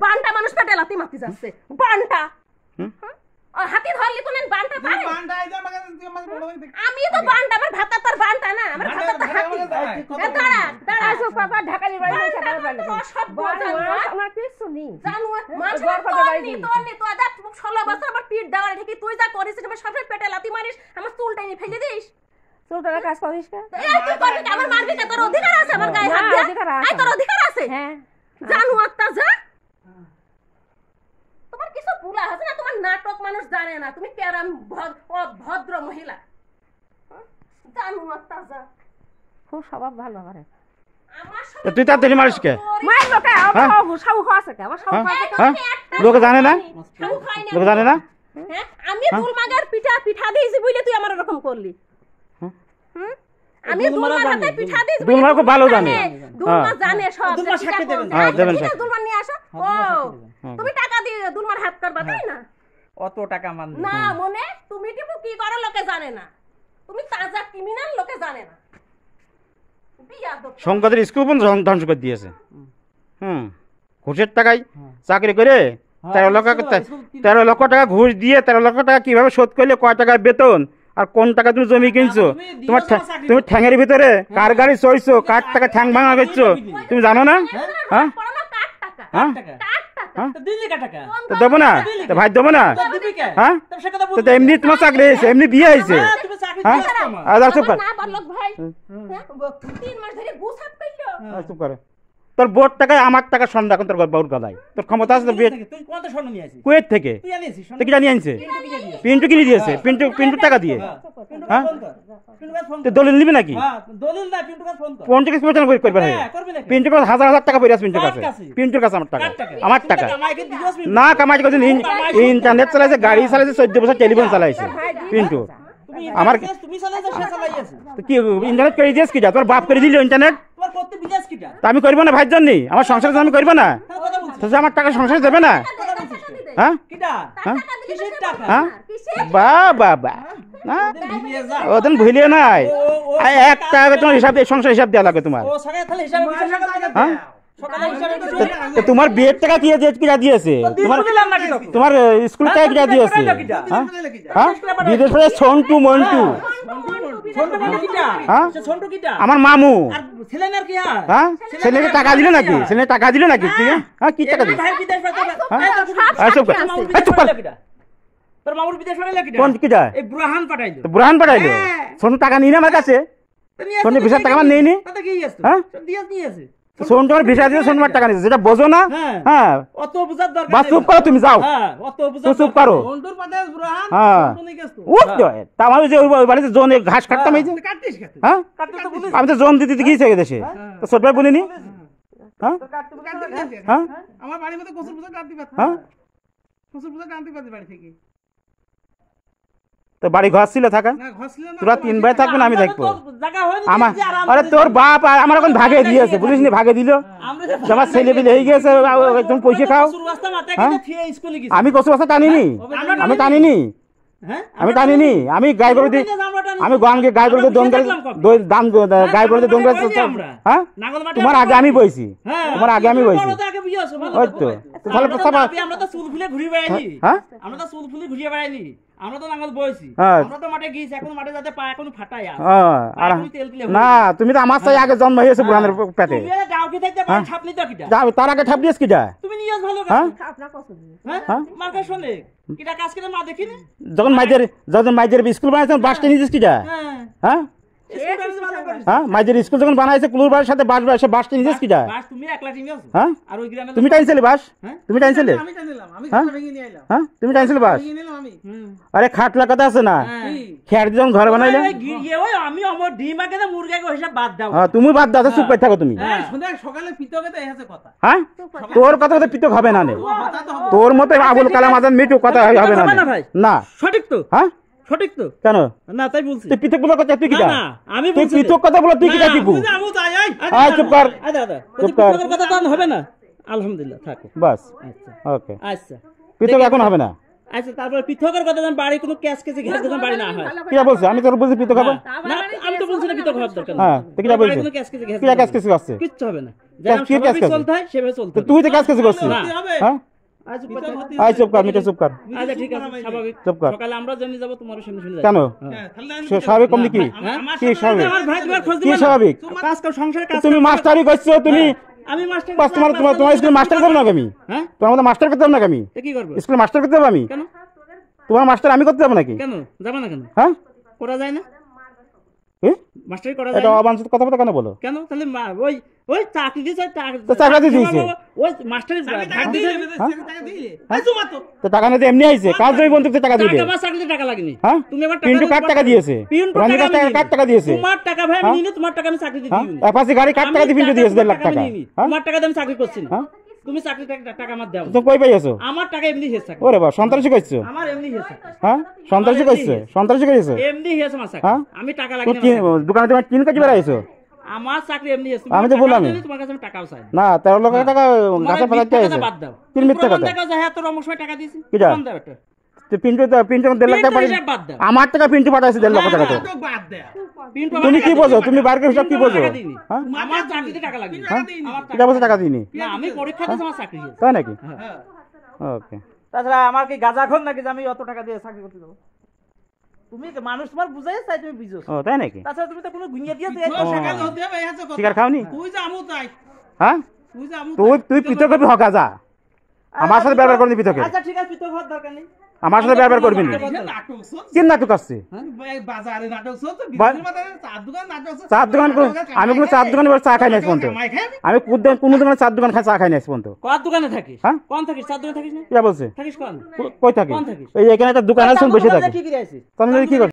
বানটা মানুষ পেটে লাথি মারতে যাচ্ছে বানটা হাতি ধরলি কোন বানটা পারে বানটা এই যে আমাকে বড় হই দেখ আমি তো বানটা আমার ভাতা তোর বানটা না আমার ভাতা তো হাতি দাঁড়া দাঁড়া আসো পাপা ঢাকালি বাড়ি এসে দাঁড়া বাড়ি সব আমার কিছু নেই জানো মানুষ গর্ভতে বাড়ি তো আদা 16 বছর আমার পিঠ দেওয়ার ঠিকই তুই যা করিস আমার সবসময় পেটে লাথি মারিস আমার চুলটা নিয়ে ফেলে দিস চুলটা কাজ করিস কা এই তুই করবি আমার মারবি কা তোর অধিকার আছে আমার গায়ে হাত দিয়া আই তোর অধিকার আছে হ্যাঁ জানো আত্তা যা তোমার কিছু ভুলা আছে না তোমার নাটক মানুষ জানে না তুমি কেরাম ভদ্র মহিলা জানো আত্তা যা খুব স্বভাব ভালো করে আমার তুই তাড়াতাড়ি মারিস কে মার লোকে সাউ খাসে কে আমার সাউ খাসে লোকে জানে না লোকে জানে না হ্যাঁ আমি দুলমাগার পিঠা দিয়েছি বুঝলে তুই আমার এরকম করলি আমি দুলমার হাতে পিঠা দিয়েছি দুলমা খুব ভালো জানে দুলমা জানে সব দুলমা সাক্ষী দেবেন হ্যাঁ দেবেন স্যার দুলমা নিয়ে আসো ও তুমি টাকা দিয়ে দুলমার হাত করবা তাই না অত টাকা মান না মনে তুমি টিপু কি করো লোকে জানে না তুমি তাজা ক্রিমিনাল লোকে জানে না সংবাদের স্কুল বন্ধ ধ্বংস করে দিয়েছে ঘুষের টাকায় চাকরি করে 13 লক্ষ টাকা ঘুষ দিয়ে 13 লক্ষ টাকা কিভাবে শোধ করলে কয় টাকা বেতন আর কোন টাকা তুমি জমি কিনছো তুমি ঠ্যাঙের ভিতরে কার গাড়ি চড়ছো কার টাকা ঠ্যাং ভাঙা করছো তুমি জানো না হ্যাঁ হ্যাঁ তো দেবো না তো ভাই দেবো না হ্যাঁ তো এমনি তোমার চাকরি হয়েছে এমনি বিয়ে হয়েছে হ্যাঁ চুপ কর চুপ করে তোর বোর্ড টাকায় আমার টাকা সন্ধ্যা এখন তোর বাবুর গলায় তোর ক্ষমতা আছে কুয়েত থেকে তুই কি জানি আনছে পিন্টু কিনে দিয়েছে পিন্টু টাকা দিয়ে হ্যাঁ তুই দলিল নিবি নাকি পিন্টু কিছু করবে পিন্টু হাজার টাকা পড়ে আছে পিন্টুর কাছে আমার টাকা না কামাই করছে ইন্টারনেট চালাইছে গাড়ি চালাইছে 14 বছর টেলিফোন চালাইছে পিন্টু আমার কি ইন্টারনেট করে দিয়েছ কি যা তোর বাপ করে দিল ইন্টারনেট আমি করবো না ভাইয়ের জন্য আমার সংসার আমি করবো না আমার টাকা সংসার দেবে না হ্যাঁ হ্যাঁ বাবা ওদিন ভুলিয়ে নাই 1 টাকা তোমার হিসাব সংসার হিসাব দেওয়া লাগে তোমার হ্যাঁ তোমার বিয়ের টাকা কি দিয়েছে তোমার স্কুল টাকা কি দিয়েছে হ্যাঁ বিদেশ সন্টু মন্টু আমার মামু হ্যাঁ ছেলেকে টাকা দিল নাকি ছেলে টাকা দিল নাকি হ্যাঁ কি টাকা দিল বুরহান পাঠাইলো সোনু টাকা নিয়ে আমার কাছে সোনু ভিসার টাকা আমার নেই নি হ্যাঁ সোন তোমার ভিসা দিয়ে সোনমার টাকা নিয়েছে যেটা বোঝো না হ্যাঁ বা চুপ করো তুমি যাও চুপ করো হ্যাঁ আমার যে বাড়িতে জোন ঘাস কাটতাম এই যে হ্যাঁ আমি তো জোন দিতে গিয়েছে দেশে ছোট ভাই বলিনি হ্যাঁ হ্যাঁ আমার বাড়ির মধ্যে কচুর পূজা কাটতে পারতাম হ্যাঁ কচুর পূজা কাটতে পারতে বাড়ি থেকে তো বাড়ি ঘর ছিল থাকা তোরা 3 ভাই থাকবে না আমি থাকবো আমার আরে তোর বাপ আমার এখন ভাগে দিয়েছে বুঝিস নি ভাগে দিল আমার ছেলে পেলে হয়ে গেছে তুমি পয়সা খাও আমি কচু বাস্তা টানিনি আমি টানিনি আমি গাই গরু দিই আমি গাই গরু দাম গাই গরু দোঙ্গা হ্যাঁ তোমার আগে আমি বইছি তোমার আগে আমি বইছি ওই তো তাহলে আমরা তো চুল ফুলে ঘুরে বেড়াইনি হ্যাঁ আমরা তো চুল ফুলে ঘুরে বেড়াইনি আমরা তো নাঙ্গল বইছি আমরা তো মাঠে গিয়েছি এখন মাঠে যাতে পা এখন ফাটাই না তুমি তো আমার চাই আগে জন্ম হয়েছে বুড়ানের পেটে তুমি গাও কি থাকতে পার ছাপনি তো কিটা যাও তার আগে ছাপ দিয়েছ কিটা তুমি নিয়াস ভালো কথা আপনা কষ্ট হ্যাঁ মার্কা শুনে কিটা কাজ করে মা দেখিনি যখন মাইদের স্কুল বানাইছেন বাসটা নিয়েছিস কিটা হ্যাঁ হ্যাঁ মাইদের স্কুল যখন বানাইছে কুলুর বাড়ির সাথে বাসটা নিয়েছিস কিটা বাস তুমি একলা টিনিস হ্যাঁ আর ওই গ্রামে তুমি টাইনছিলে বাস তুমি টাইনছিলে আমি টাইনলাম আমি ভেঙে নিয়ে আইলাম হ্যাঁ তুমি টাইনছিলে বাস ভেঙে নিলাম আমি আরে খাটলা কথা আছে না খেয়ার যখন ঘর বানাইলে ওই আমি আমার ডিম আগে না মুরগাকে হিসাব বাদ দাও হ্যাঁ তুমি বাদ দাও চুপ করে থাকো তুমি হ্যাঁ সকালে পিতকে তো এসে কথা হ্যাঁ তোর কথা তো পিতক হবে না নে তোর মতে আবুল কালাম আজাদ মিটু কথা হবে না না সঠিক তো হ্যাঁ সঠিক তো কেন না তাই বলছি তুই পিতক বলার কথা তুই কি না আমি বলছি তুই পিতক কথা বল তুই কি দিবু আমি তাই আই চুপ কর দাদা পিতকের কথা তো হবে না আলহামদুলিল্লাহ থাকো বাস আচ্ছা ওকে আচ্ছা পিতক এখন হবে না আচ্ছা তারপর পিতকের কথা জান বাড়ি কোনো ক্যাশ কেসে ঘের দিন বাড়ি না হয় কি বলছ আমি তোর বুঝি পিতক হবে না আমি তো বলছি না পিতক হবে দরকার হ্যাঁ তুই কি বলছিস কোনো ক্যাশ কেসে ঘের কি ক্যাশ কেসে আছে কিচ্ছু হবে না কি কাজ কাজ চলতে হয় সেভাবে চলতে হবে। তুই তো কাজ কাজ করছিস হ্যাঁ আই চুপ কর মিটা চুপ কর আচ্ছা ঠিক আছে স্বাভাবিক চুপ কর সকালে আমরা জেনে যাব তোমার শুনে শুনে কেন স্বাভাবিক কম কি কি স্বাভাবিক আমার ভাই তোমার খোঁজ কি দিবা স্বাভাবিক কাজ কাজ সংসারে কাজ তুমি মাস্টারি করছো তুমি আমি মাস্টার তোমার স্কুলে মাস্টার করবো না আমি হ্যাঁ তোমার মতো মাস্টার করতে হবে না আমি কি করব স্কুলে মাস্টার করতে হবে আমি কেন তোমার মাস্টার আমি করতে হবে নাকি কেন যাবে না কেন হ্যাঁ করা যায় না কি মাস্টারি করা যায় এটা না অবাঞ্ছিত কথা বলতে কেন বলো কেন তাহলে ওই ওই চাকরি দিয়েছে তো চাকরি দিয়েছে ওই মাস্টারি ভাগ দিয়েছে তো টাকা নিতে এমনি আইছে কাজ জমি বন্ধুকে টাকা দিবে টাকা বা চাকরিতে টাকা লাগেনি হ্যাঁ তুমি আমার পিন্টু কার টাকা দিয়েছে রঞ্জিত কার টাকা দিয়েছে তোমার টাকা ভাই আমি নিয়ে তোমার টাকা আমি চাকরি দিয়ে দিই এপাশে গাড়ি কার টাকা দিয়ে পিন্টু দিয়েছে 1.5 লাখ টাকা তোমার টাকা দিয়ে আমি চাকরি করছি না তুমি চাকরি টাকা আমার দাও তুমি কই পাইছো আমার টাকা এমনি হেছে ওরে বাবা সন্ত্রাসী কইছো আমার এমনি হেছে হ্যাঁ সন্ত্রাসী কইছো সন্ত্রাসী কইছো এমনি হেছে আমার চাকরি হ্যাঁ আমি টাকা তুই লাগি না দোকানে তোমার কিন কাজ বেরাইছো আমার চাকরি এমনি হেছে আমি তো বললাম তোমার কাছে আমি টাকাও চাই না 13 লাখ টাকা গাছে ফেলাতে আইছে বাদ দাও তিন মিথ্যা কথা টাকা যায় তোর অমুক সময় টাকা দিয়েছি কিটা? কোন দাও এটা তো পিন্টু 1.5 লাখ টাকা পাঠাইছে বাদ দাও আমার টাকা পিন্টু পাঠাইছে 1.5 লাখ টাকা তো বাদ দাও পিন্টু তুমি কি বোঝো তুমি বারকে হিসাব কি বোঝো হ্যাঁ আমার চাকরিতে টাকা লাগবে আমার কিটা বসে টাকা দিইনি না আমি পরীক্ষা দিয়েছি আমার চাকরি হয়েছে তাই নাকি ওকে তাছাড়া আমার কি গাঁজাখোর নাকি যে আমি অত টাকা দিয়ে চাকরি করতে যাবো তুমি মানুষ তোমার বুঝাই চাই তুমি বুঝো ও তাই নাকি তাছাড়া তুমি তো কোনো গুনিয়া দিয়ে শিকার খাওনি তুই যামু তাই হ্যাঁ তুই যামু তুই পৃথক করবি হকা যা আমার সাথে ব্যবহার করবি পৃথকে আচ্ছা ঠিক আছে পৃথক হওয়ার দরকার নেই আমার সাথে ব্যবহার করবি না কি নাটক আসছে বাজারে নাটক চলছে চার দোকান নাটক চার দোকান আমি কোনো চার দোকানে চা খাই নাই পর্যন্ত আমি কোনো দোকানে চার দোকান চা খাই নাই পর্যন্ত কোন দোকানে থাকিস হ্যাঁ কোন থাকিস চার দোকানে থাকিস না কি বলছে থাকিস কোন কই থাকে কোন থাকিস এই এখানে একটা দোকান আছে বসে থাকে ঠিকই আছে তাহলে কি